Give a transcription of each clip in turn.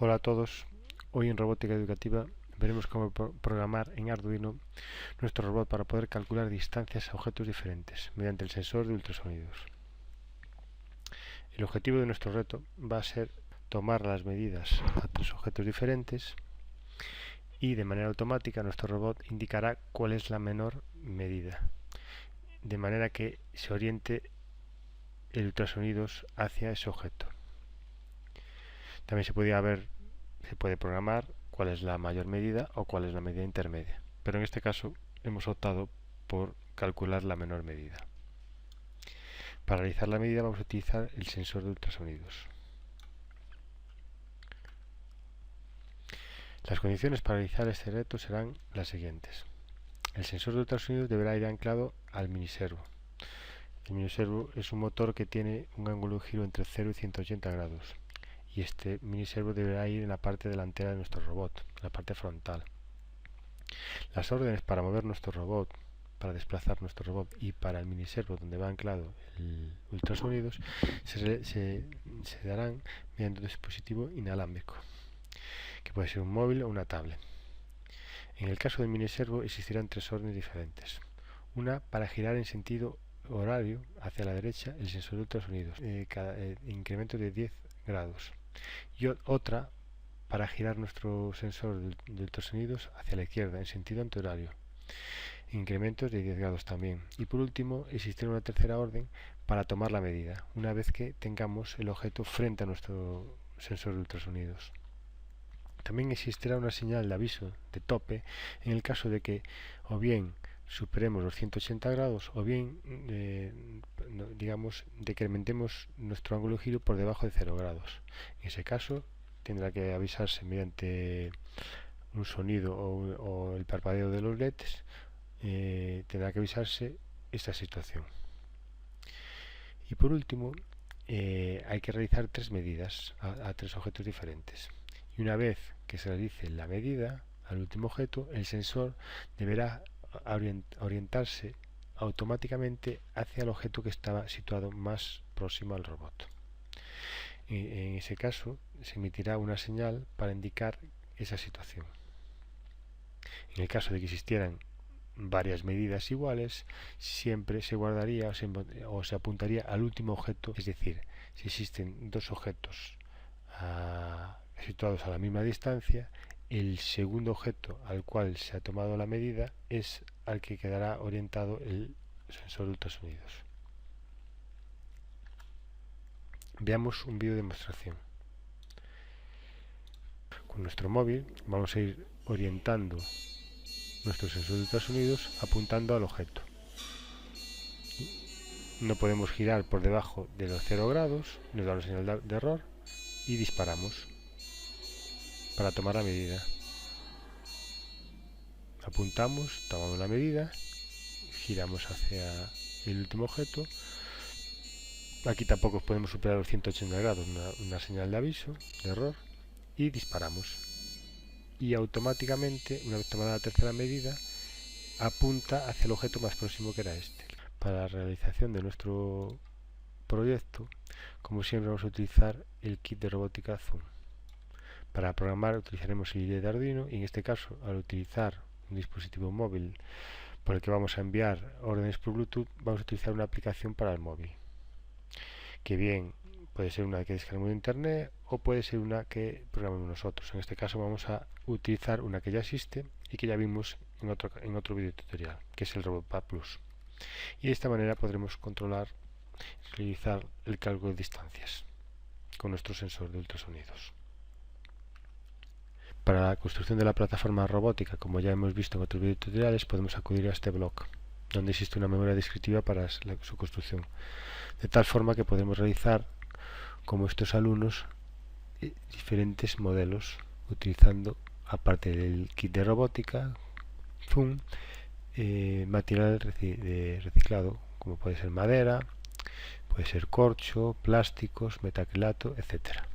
Hola a todos, hoy en Robótica Educativa veremos cómo programar en Arduino nuestro robot para poder calcular distancias a objetos diferentes mediante el sensor de ultrasonidos. El objetivo de nuestro reto va a ser tomar las medidas a tres objetos diferentes y de manera automática nuestro robot indicará cuál es la menor medida, de manera que se oriente el ultrasonidos hacia ese objeto. También se puede programar cuál es la mayor medida o cuál es la medida intermedia, pero en este caso hemos optado por calcular la menor medida. Para realizar la medida vamos a utilizar el sensor de ultrasonidos. Las condiciones para realizar este reto serán las siguientes. El sensor de ultrasonidos deberá ir anclado al miniservo. El miniservo es un motor que tiene un ángulo de giro entre 0 y 180 grados. Y este miniservo deberá ir en la parte delantera de nuestro robot, en la parte frontal. Las órdenes para mover nuestro robot, para desplazar nuestro robot y para el miniservo donde va anclado el ultrasonidos se darán mediante un dispositivo inalámbrico, que puede ser un móvil o una tablet. En el caso del miniservo existirán tres órdenes diferentes. Una para girar en sentido horario hacia la derecha el sensor de ultrasonidos, incremento de 10 grados. Y otra para girar nuestro sensor de ultrasonidos hacia la izquierda en sentido antihorario, incrementos de 10 grados también. Y por último existirá una tercera orden para tomar la medida, una vez que tengamos el objeto frente a nuestro sensor de ultrasonidos. También existirá una señal de aviso de tope en el caso de que o bien superemos los 180 grados o bien decrementemos nuestro ángulo de giro por debajo de 0 grados. En ese caso tendrá que avisarse mediante un sonido o el parpadeo de los LEDs, tendrá que avisarse esta situación. Y por último, hay que realizar tres medidas a tres objetos diferentes. Y una vez que se realice la medida al último objeto, el sensor deberá orientarse automáticamente hacia el objeto que estaba situado más próximo al robot. En ese caso se emitirá una señal para indicar esa situación. En el caso de que existieran varias medidas iguales, siempre se guardaría o se apuntaría al último objeto, es decir, si existen dos objetos situados a la misma distancia, el segundo objeto al cual se ha tomado la medida es al que quedará orientado el sensor de ultrasonidos. Veamos un vídeo de demostración. Con nuestro móvil vamos a ir orientando nuestro sensor de ultrasonidos apuntando al objeto. No podemos girar por debajo de los 0 grados, nos da una señal de error y disparamos para tomar la medida. Apuntamos, tomamos la medida, giramos hacia el último objeto. Aquí tampoco podemos superar los 180 grados, una señal de aviso, de error, y disparamos. Y automáticamente, una vez tomada la tercera medida, apunta hacia el objeto más próximo, que era este. Para la realización de nuestro proyecto, como siempre, vamos a utilizar el kit de robótica Zoom. Para programar utilizaremos el IDE de Arduino y en este caso, al utilizar un dispositivo móvil por el que vamos a enviar órdenes por Bluetooth, vamos a utilizar una aplicación para el móvil, que bien puede ser una que descarguemos de internet o puede ser una que programemos nosotros. En este caso vamos a utilizar una que ya existe y que ya vimos en otro video tutorial, que es el RobotPad Plus. Y de esta manera podremos controlar y realizar el cálculo de distancias con nuestro sensor de ultrasonidos. Para la construcción de la plataforma robótica, como ya hemos visto en otros videos tutoriales, podemos acudir a este blog, donde existe una memoria descriptiva para su construcción, de tal forma que podemos realizar, como estos alumnos, diferentes modelos utilizando, aparte del kit de robótica Zoom, material de reciclado, como puede ser madera, puede ser corcho, plásticos, metacrilato, etcétera.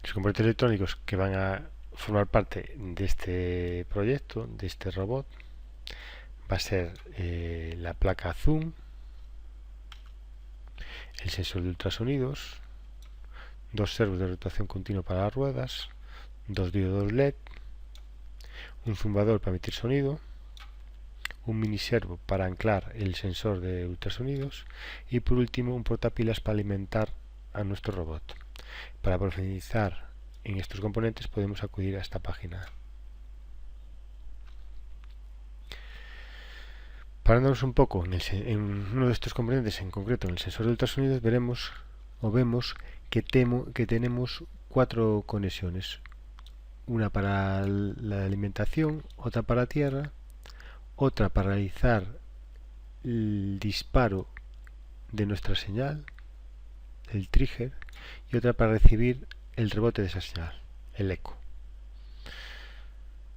Los componentes electrónicos que van a formar parte de este proyecto, de este robot, va a ser la placa Zoom, el sensor de ultrasonidos, 2 servos de rotación continua para las ruedas, 2 diodos LED, un zumbador para emitir sonido, un mini servo para anclar el sensor de ultrasonidos y por último un portapilas para alimentar a nuestro robot. Para profundizar en estos componentes podemos acudir a esta página. Parándonos un poco en uno de estos componentes, en concreto en el sensor de ultrasonidos, vemos que tenemos 4 conexiones. Una para la alimentación, otra para tierra, otra para realizar el disparo de nuestra señal, el trigger, y otra para recibir el rebote de esa señal, el eco.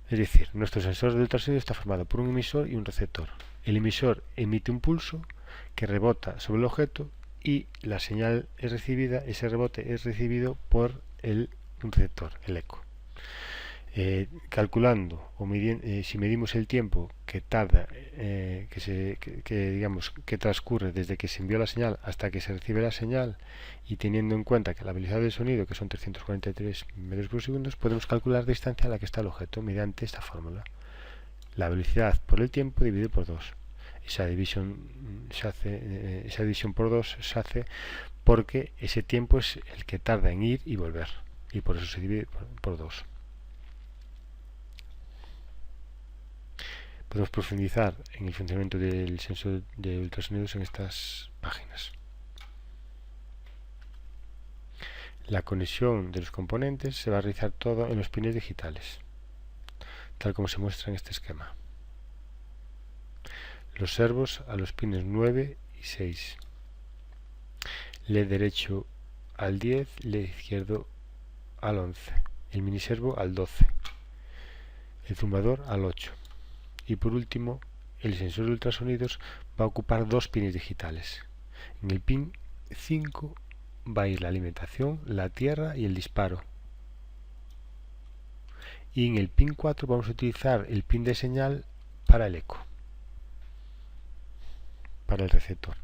Es decir, nuestro sensor de ultrasonido está formado por un emisor y un receptor. El emisor emite un pulso que rebota sobre el objeto y la señal es recibida, ese rebote es recibido por un receptor, el eco. Calculando si medimos el tiempo que tarda que transcurre desde que se envió la señal hasta que se recibe la señal, y teniendo en cuenta que la velocidad del sonido, que son 343 metros por segundo, podemos calcular la distancia a la que está el objeto mediante esta fórmula: la velocidad por el tiempo dividido por 2. Esa división por 2 se hace porque ese tiempo es el que tarda en ir y volver, y por eso se divide por 2. Podemos profundizar en el funcionamiento del sensor de ultrasonidos en estas páginas. La conexión de los componentes se va a realizar todo en los pines digitales, tal como se muestra en este esquema. Los servos a los pines 9 y 6. LED derecho al 10, LED izquierdo al 11. El miniservo al 12. El zumbador al 8. Y por último, el sensor de ultrasonidos va a ocupar 2 pines digitales. En el pin 5 va a ir la alimentación, la tierra y el disparo. Y en el pin 4 vamos a utilizar el pin de señal para el eco, para el receptor.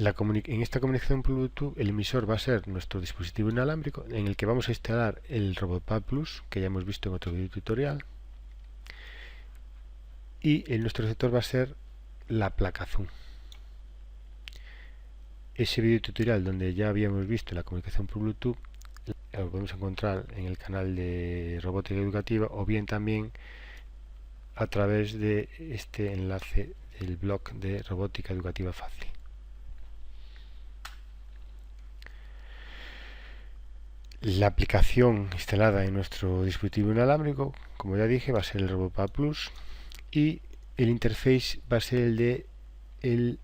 En esta comunicación por Bluetooth, el emisor va a ser nuestro dispositivo inalámbrico en el que vamos a instalar el RobotPad Plus, que ya hemos visto en otro video tutorial, y nuestro receptor va a ser la placa Zoom. Ese video tutorial donde ya habíamos visto la comunicación por Bluetooth lo podemos encontrar en el canal de Robótica Educativa, o bien también a través de este enlace del blog de Robótica Educativa Fácil. La aplicación instalada en nuestro dispositivo inalámbrico, como ya dije, va a ser el RobotPad Plus, y el interface va a ser el de el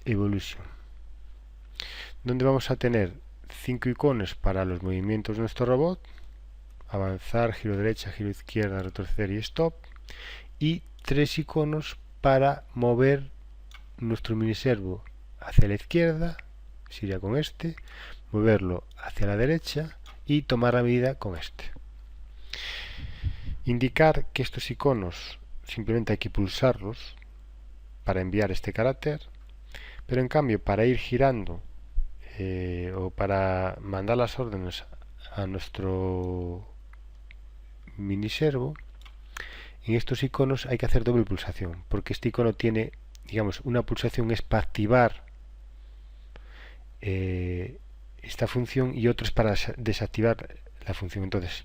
Evolution, donde vamos a tener 5 iconos para los movimientos de nuestro robot: avanzar, giro derecha, giro izquierda, retroceder y stop, y 3 iconos para mover nuestro miniservo hacia la izquierda, sería con este, moverlo hacia la derecha y tomar la medida con este. Indicar que estos iconos simplemente hay que pulsarlos para enviar este carácter, pero en cambio para ir girando o para mandar las órdenes a nuestro miniservo, en estos iconos hay que hacer doble pulsación, porque este icono tiene, digamos, una pulsación es para activar esta función y otro es para desactivar la función. Entonces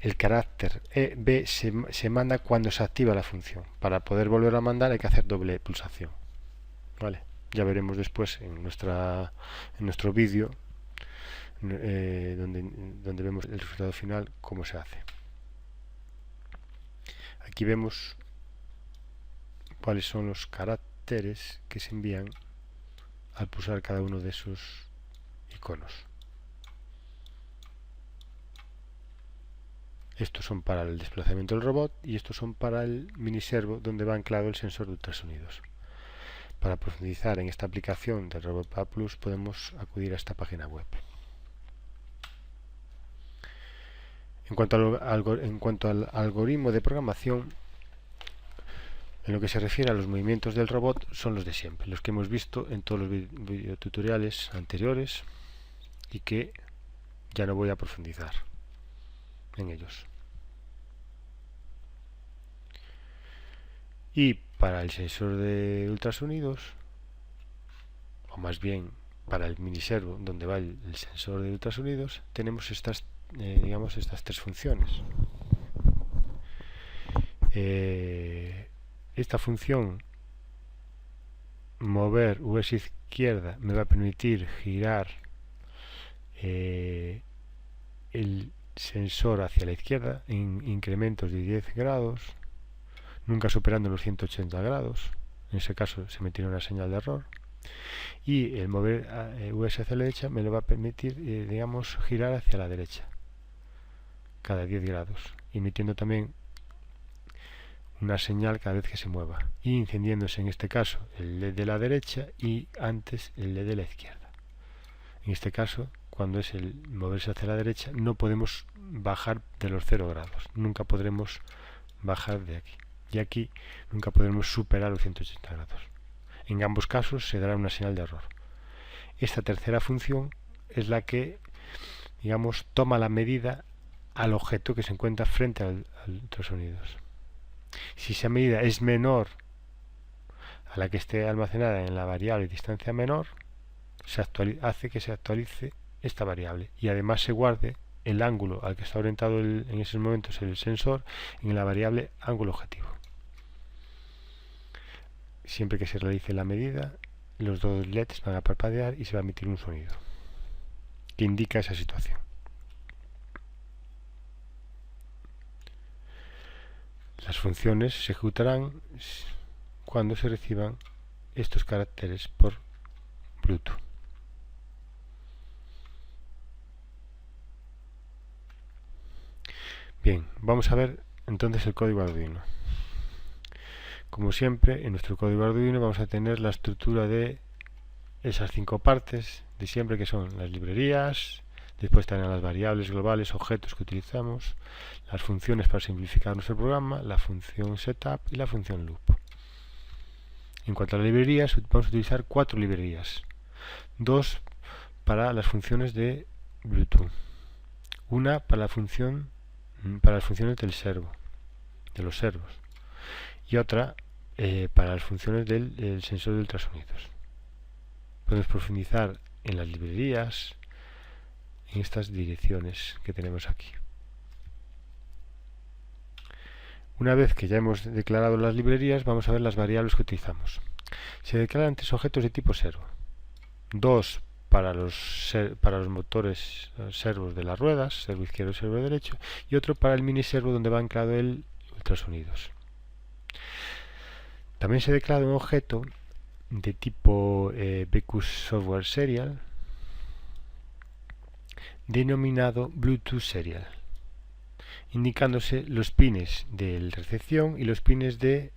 el carácter B se manda cuando se activa la función. Para poder volver a mandar hay que hacer doble pulsación, ¿vale? Ya veremos después en nuestro vídeo donde vemos el resultado final cómo se hace. Aquí vemos cuáles son los caracteres que se envían al pulsar cada uno de esos iconos. Estos son para el desplazamiento del robot y estos son para el miniservo donde va anclado el sensor de ultrasonidos. Para profundizar en esta aplicación del RobotPad Plus podemos acudir a esta página web. En cuanto al algoritmo de programación, En lo que se refiere a los movimientos del robot, son los de siempre, los que hemos visto en todos los videotutoriales anteriores y que ya no voy a profundizar en ellos. Y para el sensor de ultrasonidos, o más bien para el miniservo donde va el sensor de ultrasonidos, tenemos estas, digamos, estas tres funciones. Esta función mover US izquierda me va a permitir girar el sensor hacia la izquierda en incrementos de 10 grados, nunca superando los 180 grados. En ese caso se me tiene una señal de error. Y el mover US hacia la derecha me lo va a permitir, digamos, girar hacia la derecha cada 10 grados, emitiendo también una señal cada vez que se mueva y encendiéndose en este caso el LED de la derecha y antes el LED de la izquierda. En este caso, cuando es el moverse hacia la derecha, no podemos bajar de los 0 grados, nunca podremos bajar de aquí, y aquí nunca podremos superar los 180 grados. En ambos casos se dará una señal de error. Esta tercera función es la que, digamos, toma la medida al objeto que se encuentra frente al ultrasonidos. Si esa medida es menor a la que esté almacenada en la variable distancia menor, hace que se actualice esta variable y además se guarde el ángulo al que está orientado en esos momentos el sensor en la variable ángulo objetivo. Siempre que se realice la medida, los dos LEDs van a parpadear y se va a emitir un sonido que indica esa situación. Las funciones se ejecutarán cuando se reciban estos caracteres por Bluetooth. Bien, vamos a ver entonces el código Arduino. Como siempre, en nuestro código Arduino vamos a tener la estructura de esas 5 partes de siempre, que son las librerías, después estarán las variables globales, objetos que utilizamos, las funciones para simplificar nuestro programa, la función setup y la función loop. En cuanto a las librerías, vamos a utilizar 4 librerías. 2 para las funciones de Bluetooth, una para las funciones del servo, de los servos, y otra para las funciones del sensor de ultrasonidos. Podemos profundizar en las librerías, en estas direcciones que tenemos aquí. Una vez que ya hemos declarado las librerías, vamos a ver las variables que utilizamos. Se declaran 3 objetos de tipo servo. 2 para los motores servos de las ruedas, servo izquierdo y servo derecho, y otro para el mini servo donde va anclado el ultrasonidos. También se declara un objeto de tipo BQ Software Serial denominado Bluetooth Serial, indicándose los pines de recepción y los pines de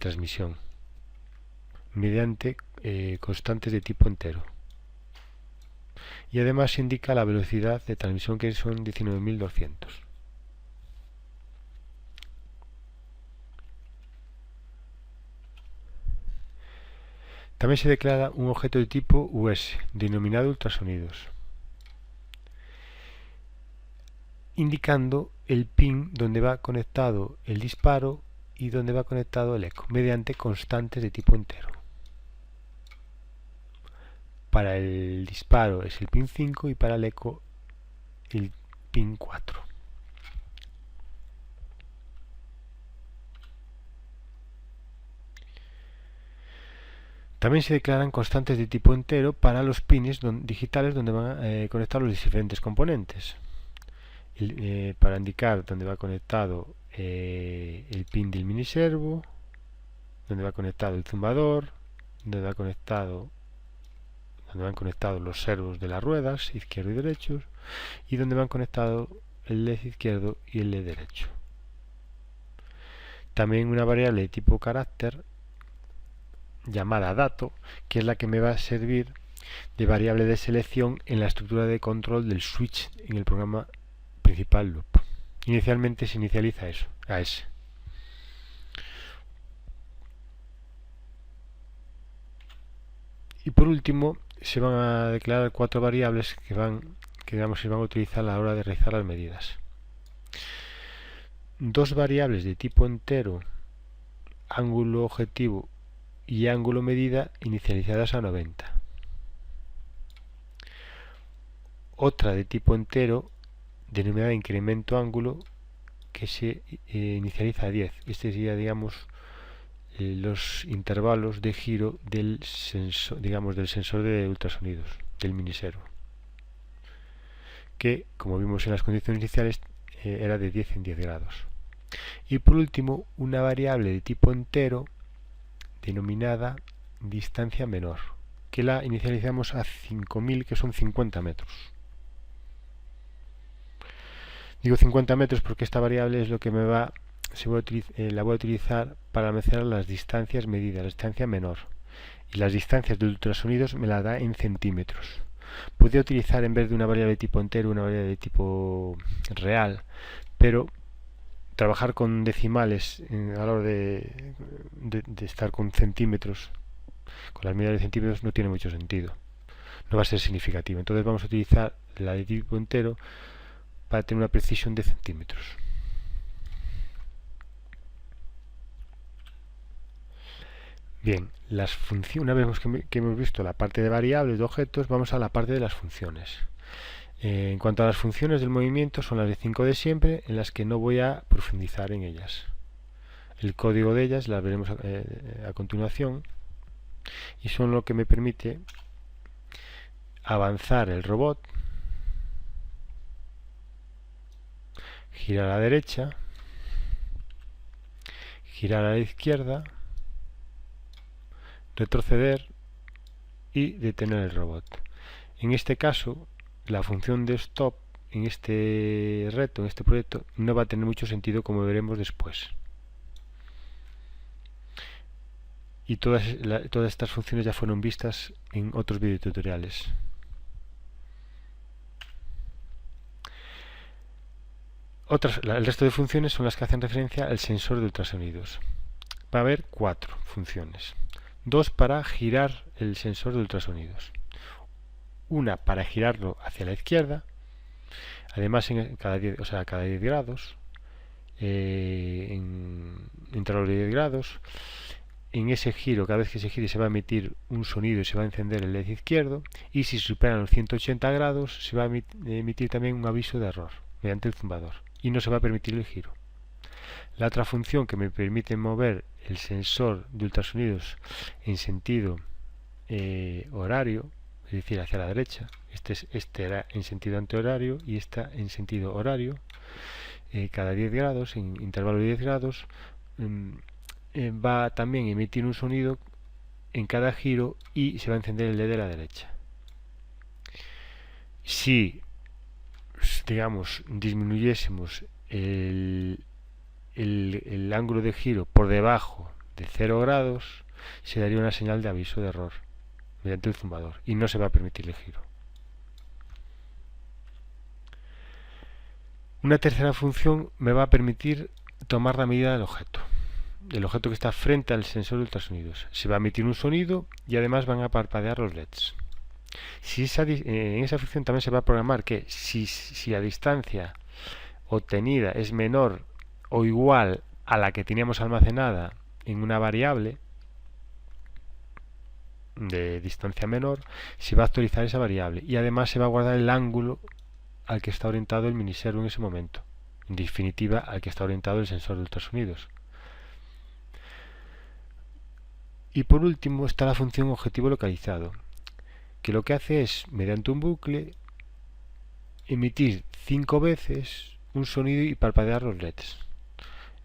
transmisión mediante constantes de tipo entero. Y además se indica la velocidad de transmisión, que son 19.200. También se declara un objeto de tipo US, denominado ultrasonidos, indicando el pin donde va conectado el disparo y donde va conectado el eco, mediante constantes de tipo entero. Para el disparo es el pin 5 y para el eco el pin 4. También se declaran constantes de tipo entero para los pines digitales donde van a conectar los diferentes componentes. Para indicar dónde va conectado el pin del miniservo, donde va conectado el zumbador, donde van conectados los servos de las ruedas, izquierdo y derecho, y donde van conectados el LED izquierdo y el LED derecho. También una variable de tipo carácter llamada dato, que es la que me va a servir de variable de selección en la estructura de control del switch en el programa principal loop. Inicialmente se inicializa a ese. Y por último, se van a declarar 4 variables que se van a utilizar a la hora de realizar las medidas. 2 variables de tipo entero, ángulo objetivo y ángulo medida, inicializadas a 90. Otra de tipo entero, denominada incremento ángulo, que se inicializa a 10. Este sería, digamos, los intervalos de giro del sensor, del sensor de ultrasonidos, del miniservo, que, como vimos en las condiciones iniciales, era de 10 en 10 grados. Y por último, una variable de tipo entero denominada distancia menor, que la inicializamos a 5000, que son 50 metros. Digo 50 metros porque esta variable es lo que la voy a utilizar para almacenar las distancias medidas, la distancia menor. Y las distancias de ultrasonidos me la da en centímetros. Podría utilizar, en vez de una variable de tipo entero, una variable de tipo real, pero trabajar con decimales a la hora de estar con centímetros, con las medidas de centímetros, no tiene mucho sentido. No va a ser significativo. Entonces vamos a utilizar la de tipo entero para tener una precisión de centímetros. Bien, una vez que hemos visto la parte de variables, de objetos, vamos a la parte de las funciones. En cuanto a las funciones del movimiento, son las de 5 de siempre, en las que no voy a profundizar en ellas. El código de ellas las veremos a continuación, y son lo que me permite avanzar el robot, girar a la derecha, girar a la izquierda, retroceder y detener el robot. En este caso, la función de stop en este reto, en este proyecto, no va a tener mucho sentido, como veremos después. Y todas estas funciones ya fueron vistas en otros videotutoriales. El resto de funciones son las que hacen referencia al sensor de ultrasonidos. Va a haber 4 funciones. 2 para girar el sensor de ultrasonidos. Una para girarlo hacia la izquierda, además cada 10 grados, en intervalo de 10 grados. En ese giro, cada vez que se gire, se va a emitir un sonido y se va a encender el LED izquierdo, y si superan los 180 grados se va a emitir también un aviso de error mediante el zumbador, y no se va a permitir el giro. La otra función que me permite mover el sensor de ultrasonidos en sentido horario, es decir, hacia la derecha, este era en sentido antihorario y esta en sentido horario, cada 10 grados, en intervalo de 10 grados, va también a emitir un sonido en cada giro y se va a encender el LED de la derecha. Si, digamos, disminuyésemos el ángulo de giro por debajo de 0 grados, se daría una señal de aviso de error mediante el zumbador y no se va a permitir el giro. Una tercera función me va a permitir tomar la medida del objeto que está frente al sensor de ultrasonidos. Se va a emitir un sonido y además van a parpadear los LEDs. En esa función también se va a programar que si la distancia obtenida es menor o igual a la que teníamos almacenada en una variable de distancia menor, se va a actualizar esa variable y además se va a guardar el ángulo al que está orientado el miniservo en ese momento, en definitiva al que está orientado el sensor de ultrasonidos. Y por último está la función objetivo localizado, que lo que hace es, mediante un bucle, emitir 5 veces un sonido y parpadear los LEDs.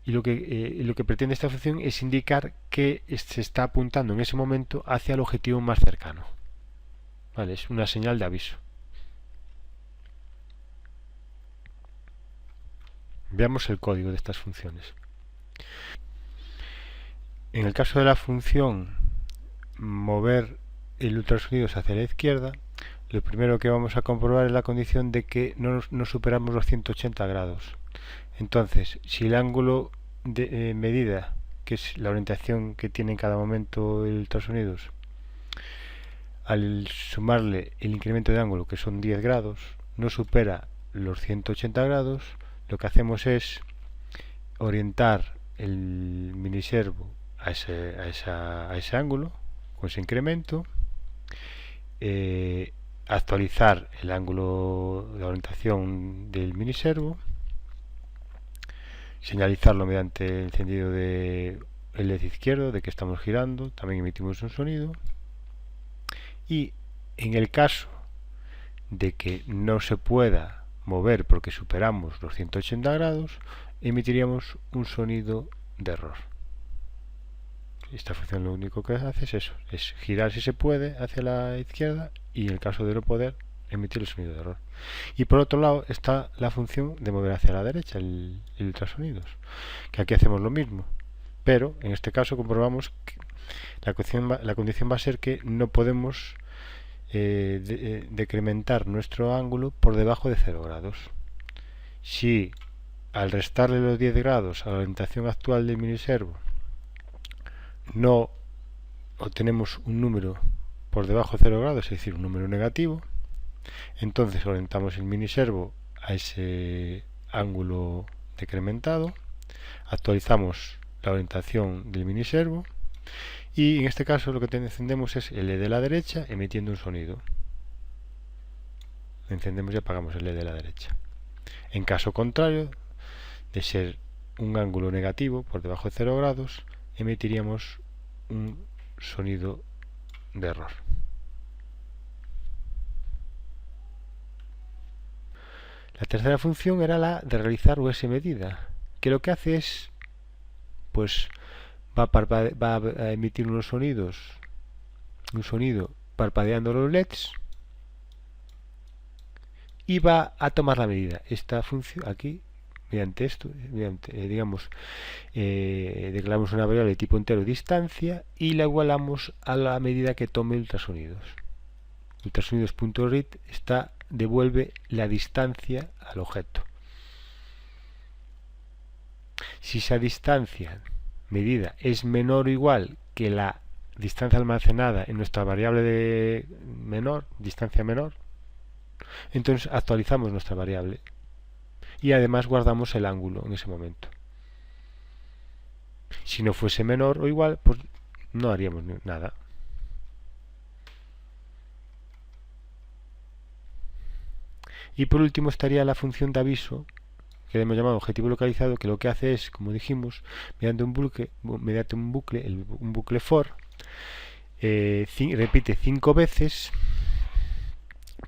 Y lo que pretende esta función es indicar que se está apuntando en ese momento hacia el objetivo más cercano. ¿Vale? Es una señal de aviso. Veamos el código de estas funciones. En el caso de la función mover el ultrasonidos hacia la izquierda, lo primero que vamos a comprobar es la condición de que no superamos los 180 grados. Entonces, si el ángulo de medida, que es la orientación que tiene en cada momento el ultrasonidos, al sumarle el incremento de ángulo, que son 10 grados, no supera los 180 grados, lo que hacemos es orientar el miniservo a ese ángulo, con ese incremento, actualizar el ángulo de orientación del miniservo, señalizarlo mediante el encendido de el LED izquierdo de que estamos girando, también emitimos un sonido, y en el caso de que no se pueda mover porque superamos los 180 grados, emitiríamos un sonido de error. Esta función lo único que hace es eso, es girar si se puede hacia la izquierda y en el caso de no poder, emitir el sonido de error. Y por otro lado está la función de mover hacia la derecha el ultrasonidos, que aquí hacemos lo mismo, pero en este caso comprobamos que la condición va a ser que no podemos decrementar nuestro ángulo por debajo de 0 grados. Si al restarle los 10 grados a la orientación actual del miniservo no obtenemos un número por debajo de 0 grados, es decir, un número negativo, entonces orientamos el miniservo a ese ángulo decrementado, actualizamos la orientación del miniservo y en este caso lo que encendemos es el LED de la derecha emitiendo un sonido. Encendemos y apagamos el LED de la derecha. En caso contrario, de ser un ángulo negativo por debajo de 0 grados, emitiríamos un sonido de error. La tercera función era la de realizar US medida, que lo que hace es, pues, va a emitir un sonido parpadeando los LEDs y va a tomar la medida. Esta función aquí, mediante esto, digamos, declaramos una variable de tipo entero distancia y la igualamos a la medida que tome ultrasonidos. Ultrasonidos.read devuelve la distancia al objeto. Si esa distancia medida es menor o igual que la distancia almacenada en nuestra variable de distancia menor, entonces actualizamos nuestra variable y además guardamos el ángulo en ese momento. Si no fuese menor o igual, pues no haríamos nada. Y por último estaría la función de aviso, que hemos llamado objetivo localizado, que lo que hace es, como dijimos, mediante un bucle for, repite 5 veces,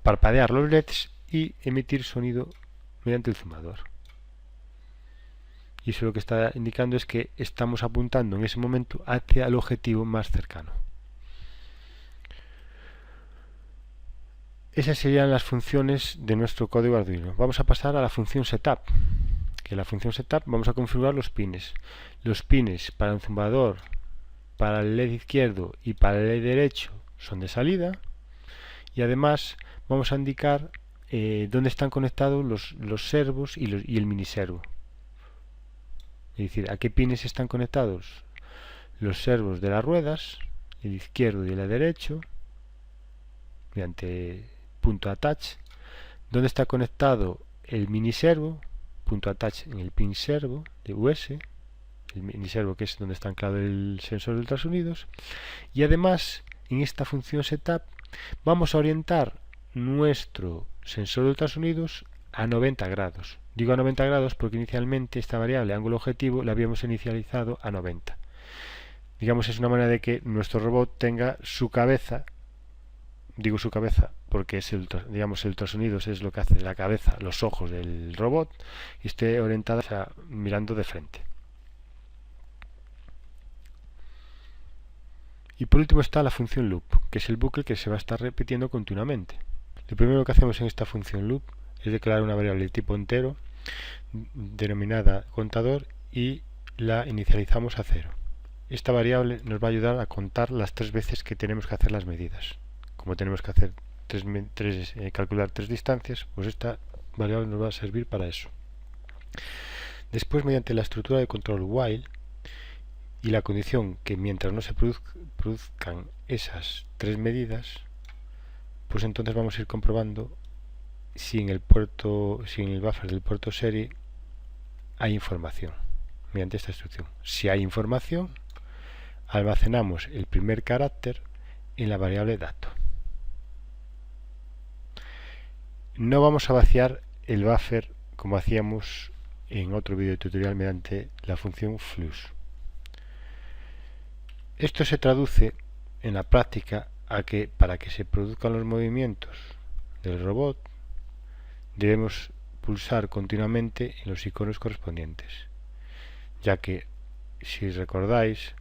parpadear los LEDs y emitir sonido mediante el zumador. Y eso lo que está indicando es que estamos apuntando en ese momento hacia el objetivo más cercano. Esas serían las funciones de nuestro código Arduino. Vamos a pasar a la función setup. Que en la función setup vamos a configurar los pines. Los pines para el zumbador, para el LED izquierdo y para el LED derecho son de salida. Y además vamos a indicar dónde están conectados los servos y el miniservo. Es decir, a qué pines están conectados los servos de las ruedas, el izquierdo y el derecho, mediante .attach, dónde está conectado el miniservo, .attach en el pin servo de US, el miniservo que es donde está anclado el sensor de ultrasonidos, y además en esta función setup vamos a orientar nuestro sensor de ultrasonidos a 90 grados. Digo a 90 grados porque inicialmente esta variable ángulo objetivo la habíamos inicializado a 90. Digamos, es una manera de que nuestro robot tenga su cabeza, digo su cabeza porque es el ultrasonidos es lo que hace la cabeza, los ojos del robot, y esté orientada, o sea, mirando de frente. Y por último está la función loop, que es el bucle que se va a estar repitiendo continuamente. Lo primero que hacemos en esta función loop es declarar una variable de tipo entero denominada contador y la inicializamos a 0. Esta variable nos va a ayudar a contar las 3 veces que tenemos que hacer las medidas. Como tenemos que hacer calcular 3 distancias, pues esta variable nos va a servir para eso. Después, mediante la estructura de control while y la condición que mientras no se produzcan esas 3 medidas, pues entonces vamos a ir comprobando si en el buffer del puerto serie hay información mediante esta instrucción. Si hay información, almacenamos el primer carácter en la variable dato. No vamos a vaciar el buffer como hacíamos en otro vídeo tutorial mediante la función flux. Esto se traduce en la práctica a que para que se produzcan los movimientos del robot debemos pulsar continuamente en los iconos correspondientes, ya que si recordáis,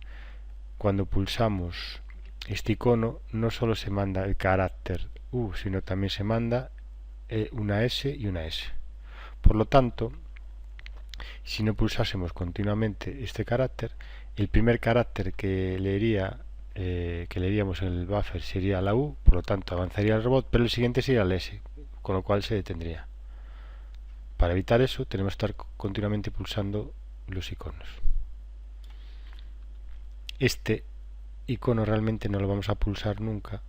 cuando pulsamos este icono no solo se manda el carácter U, sino también se manda una S y una S. Por lo tanto, si no pulsásemos continuamente este carácter, el primer carácter que leeríamos en el buffer sería la U, por lo tanto avanzaría el robot, pero el siguiente sería el S, con lo cual se detendría. Para evitar eso tenemos que estar continuamente pulsando los iconos. Este icono realmente no lo vamos a pulsar nunca,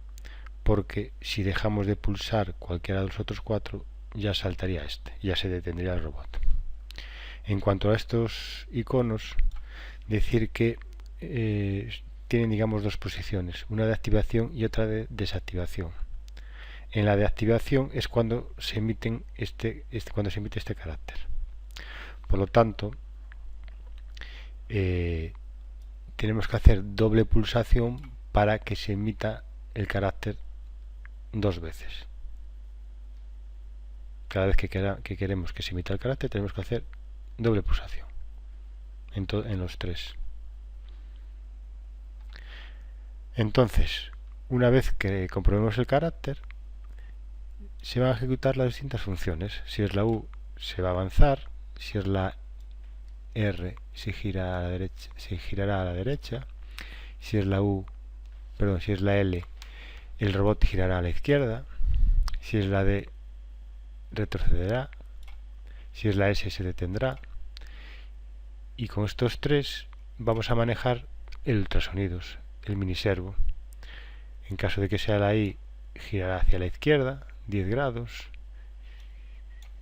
porque si dejamos de pulsar cualquiera de los otros cuatro ya saltaría ya se detendría el robot. En cuanto a estos iconos, decir que tienen, digamos, dos posiciones, una de activación y otra de desactivación. En la de activación es cuando se emite este carácter. Por lo tanto, tenemos que hacer doble pulsación para que se emita el carácter dos veces. Cada vez que queremos que se emita el carácter tenemos que hacer doble pulsación en los tres. Entonces, una vez que comprobemos el carácter, se van a ejecutar las distintas funciones. Si es la U, se va a avanzar. Si es la R, se girará a la derecha. Si es la L, el robot girará a la izquierda. Si es la D, retrocederá. Si es la S, se detendrá. Y con estos tres vamos a manejar el ultrasonidos, el miniservo. En caso de que sea la I, girará hacia la izquierda 10 grados.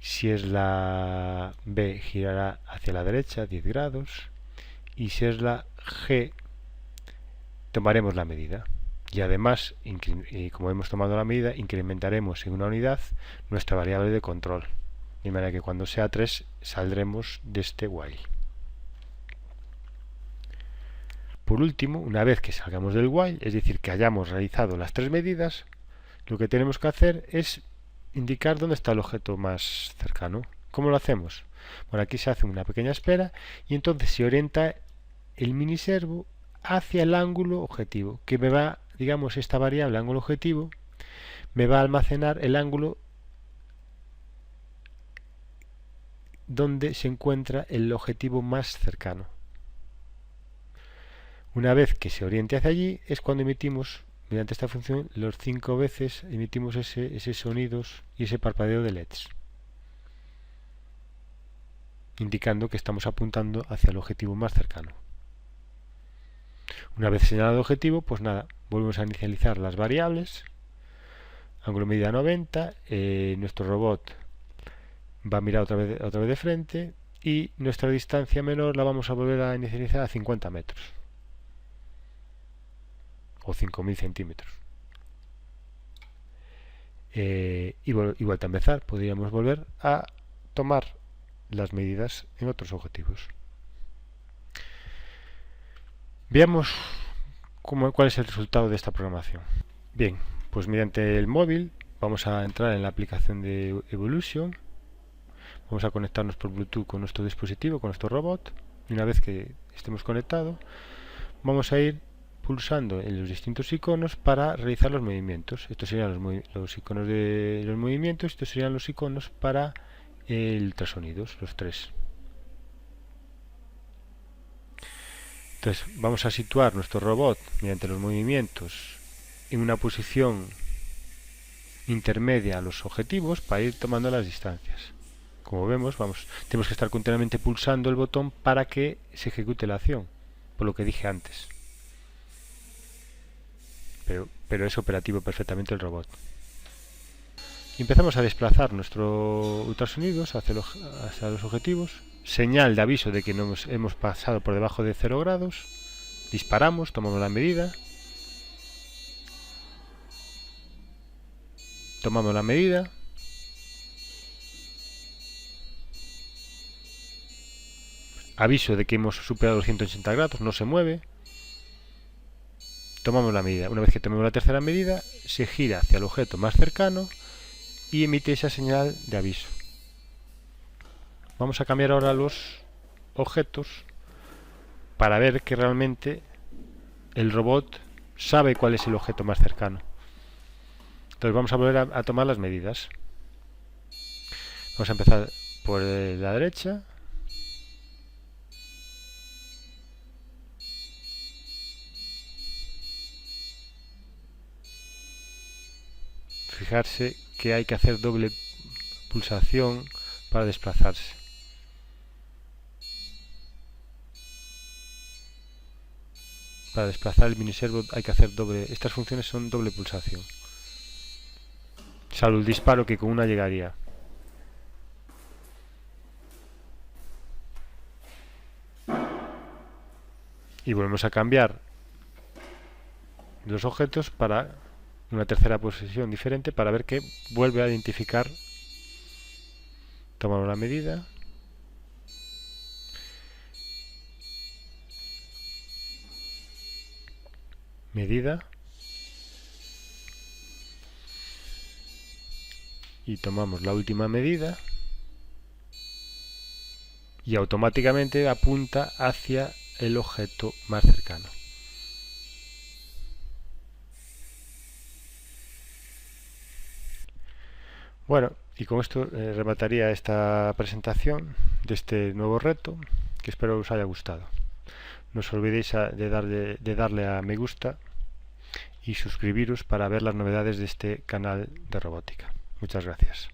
Si es la B, girará hacia la derecha 10 grados. Y si es la G, tomaremos la medida. Y además, como hemos tomado la medida, incrementaremos en una unidad nuestra variable de control. De manera que cuando sea 3 saldremos de este while. Por último, una vez que salgamos del while, es decir, que hayamos realizado las tres medidas, lo que tenemos que hacer es indicar dónde está el objeto más cercano. ¿Cómo lo hacemos? Bueno, aquí se hace una pequeña espera y entonces se orienta el miniservo hacia el ángulo objetivo, que me va, digamos, esta variable ángulo objetivo, me va a almacenar el ángulo donde se encuentra el objetivo más cercano. Una vez que se oriente hacia allí es cuando emitimos, mediante esta función, los 5 veces emitimos ese sonidos y ese parpadeo de LEDs, indicando que estamos apuntando hacia el objetivo más cercano. Una vez señalado el objetivo, pues nada, volvemos a inicializar las variables, ángulo medida 90, nuestro robot va a mirar otra vez de frente y nuestra distancia menor la vamos a volver a inicializar a 50 metros. O 5000 centímetros. Y vuelta a empezar, podríamos volver a tomar las medidas en otros objetivos. Veamos cuál es el resultado de esta programación. Bien, pues mediante el móvil vamos a entrar en la aplicación de Evolution. Vamos a conectarnos por Bluetooth con nuestro dispositivo, con nuestro robot. Y una vez que estemos conectados, vamos a ir pulsando en los distintos iconos para realizar los movimientos. Estos serían los iconos de los movimientos, estos serían los iconos para el ultrasonidos, los tres. Entonces vamos a situar nuestro robot mediante los movimientos en una posición intermedia a los objetivos para ir tomando las distancias. Como vemos, tenemos que estar continuamente pulsando el botón para que se ejecute la acción, por lo que dije antes. Pero es operativo perfectamente el robot. Y empezamos a desplazar nuestro ultrasonidos hacia los objetivos. Señal de aviso de que hemos pasado por debajo de 0 grados. Disparamos, tomamos la medida. Tomamos la medida. Aviso de que hemos superado los 180 grados, no se mueve. Tomamos la medida. Una vez que tomemos la tercera medida, se gira hacia el objeto más cercano y emite esa señal de aviso. Vamos a cambiar ahora los objetos para ver que realmente el robot sabe cuál es el objeto más cercano. Entonces vamos a volver a tomar las medidas. Vamos a empezar por la derecha. Fijarse que hay que hacer doble pulsación para desplazarse. Para desplazar el miniservo hay que hacer doble. Estas funciones son doble pulsación. Salvo el disparo, que con una llegaría. Y volvemos a cambiar los objetos para una tercera posición diferente para ver que vuelve a identificar. Tomamos la medida. Medida. Y tomamos la última medida. Y automáticamente apunta hacia el objeto más cercano. Bueno, y con esto remataría esta presentación de este nuevo reto, que espero os haya gustado. No os olvidéis de darle a me gusta y suscribiros para ver las novedades de este canal de robótica. Muchas gracias.